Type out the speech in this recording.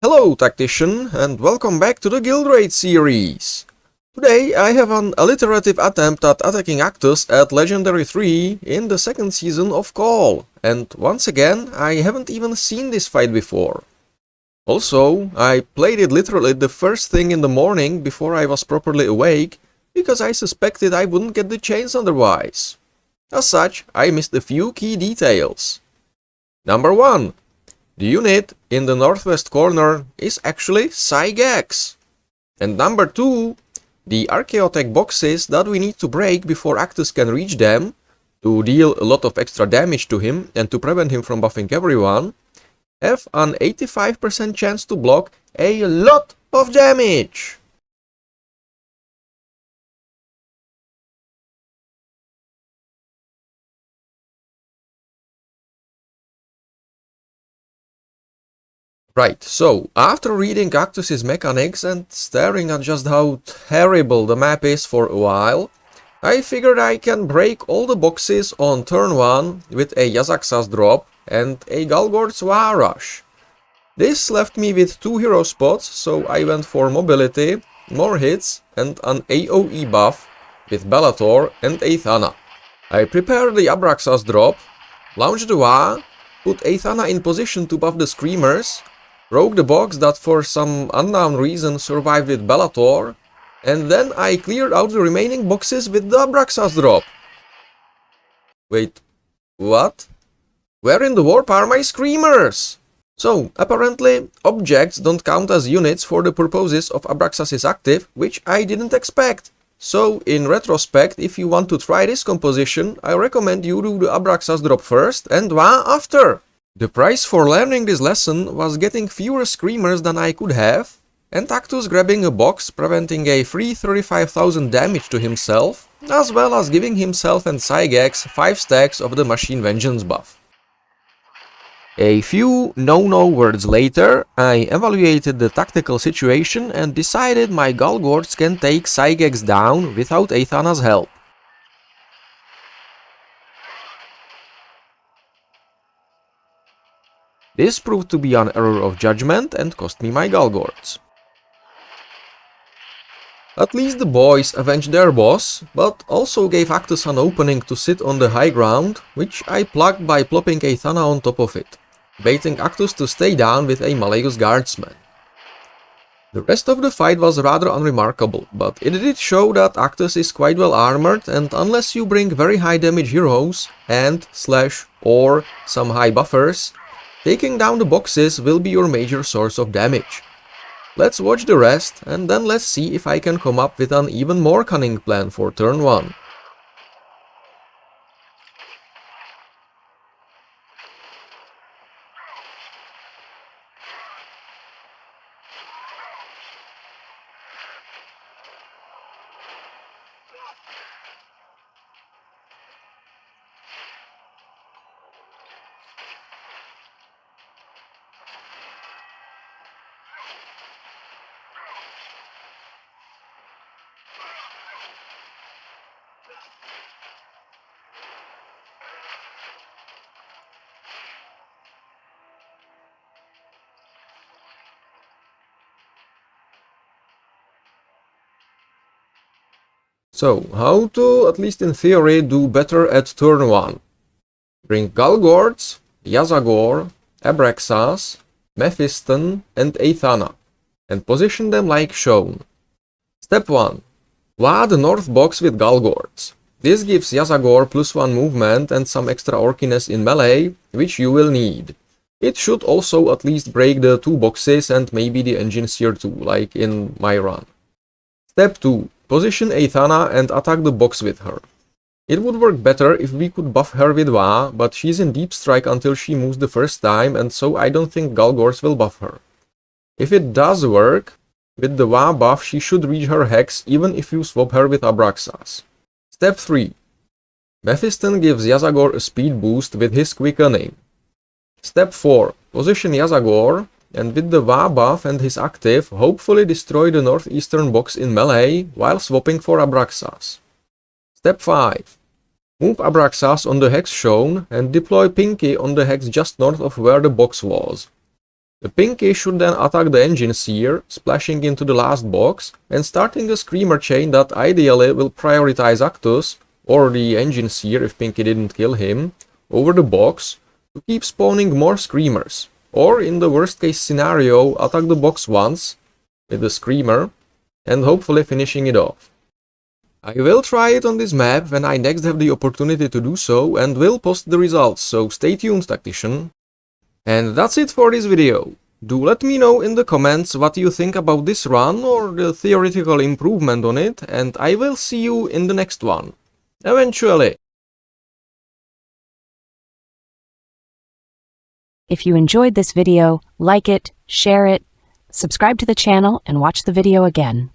Hello Tactician, and welcome back to the Guild Raid series. Today I have an alliterative attempt at attacking Actus at Legendary 3 in the second season of Cawl, and once again I haven't even seen this fight before. Also, I played it literally the first thing in the morning before I was properly awake, because I suspected I wouldn't get the chance otherwise. As such, I missed a few key details. Number 1. The unit in the northwest corner is actually Cygax. And number 2, the Archaeotech boxes that we need to break before Actus can reach them, to deal a lot of extra damage to him and to prevent him from buffing everyone, have an 85% chance to block a lot of damage. Right, so after reading Actus's mechanics and staring at just how terrible the map is for a while, I figured I can break all the boxes on turn 1 with a Yazaxas drop and a Galgord's WH rush. This left me with 2 hero spots, so I went for mobility, more hits and an AoE buff with Bellator and Aethana. I prepared the Abraxas drop, launched the WH, put Aethana in position to buff the Screamers, broke the box that for some unknown reason survived with Bellator, and then I cleared out the remaining boxes with the Abraxas drop. Wait, what? Where in the warp are my Screamers? So, apparently, objects don't count as units for the purposes of Abraxas' active, which I didn't expect. So, in retrospect, if you want to try this composition, I recommend you do the Abraxas drop first and WH after. The price for learning this lesson was getting fewer Screamers than I could have, and Actus grabbing a box preventing a free 35,000 damage to himself, as well as giving himself and Cygax 5 stacks of the Machine Vengeance buff. A few no-no words later, I evaluated the tactical situation and decided my Galgords can take Cygax down without Aethana's help. This proved to be an error of judgment and cost me my Galgords. At least the boys avenged their boss, but also gave Actus an opening to sit on the high ground, which I plugged by plopping Aethana on top of it, baiting Actus to stay down with a Malleus Guardsman. The rest of the fight was rather unremarkable, but it did show that Actus is quite well armored, and unless you bring very high damage heroes and/or some high buffers, taking down the boxes will be your major source of damage. Let's watch the rest, and then let's see if I can come up with an even more cunning plan for turn 1. So, how to, at least in theory, do better at turn 1? Bring Galgords, Yazagor, Abraxas, Mephiston and Aethana, and position them like shown. Step 1. WH the north box with Galgords. This gives Yazagor +1 movement and some extra orkiness in melee, which you will need. It should also at least break the 2 boxes and maybe the engine seer too, like in my run. Step 2. Position Aethana and attack the box with her. It would work better if we could buff her with WH, but she's in deep strike until she moves the first time, and so I don't think Galgords will buff her. If it does work, with the WH buff she should reach her hex even if you swap her with Abraxas. Step 3. Mephiston gives Yazagor a speed boost with his quickening. Step 4. Position Yazagor, and with the WH buff and his active, hopefully destroy the northeastern box in melee while swapping for Abraxas. Step 5. Move Abraxas on the hex shown and deploy Pinky on the hex just north of where the box was. The Pinky should then attack the engine seer, splashing into the last box and starting a screamer chain that ideally will prioritize Actus, or the engine seer if Pinky didn't kill him, over the box to keep spawning more screamers. Or in the worst case scenario, attack the box once with the screamer and hopefully finishing it off. I will try it on this map when I next have the opportunity to do so and will post the results, so stay tuned, Tactician. And that's it for this video. Do let me know in the comments what you think about this run or the theoretical improvement on it, and I will see you in the next one. Eventually. If you enjoyed this video, like it, share it, subscribe to the channel, and watch the video again.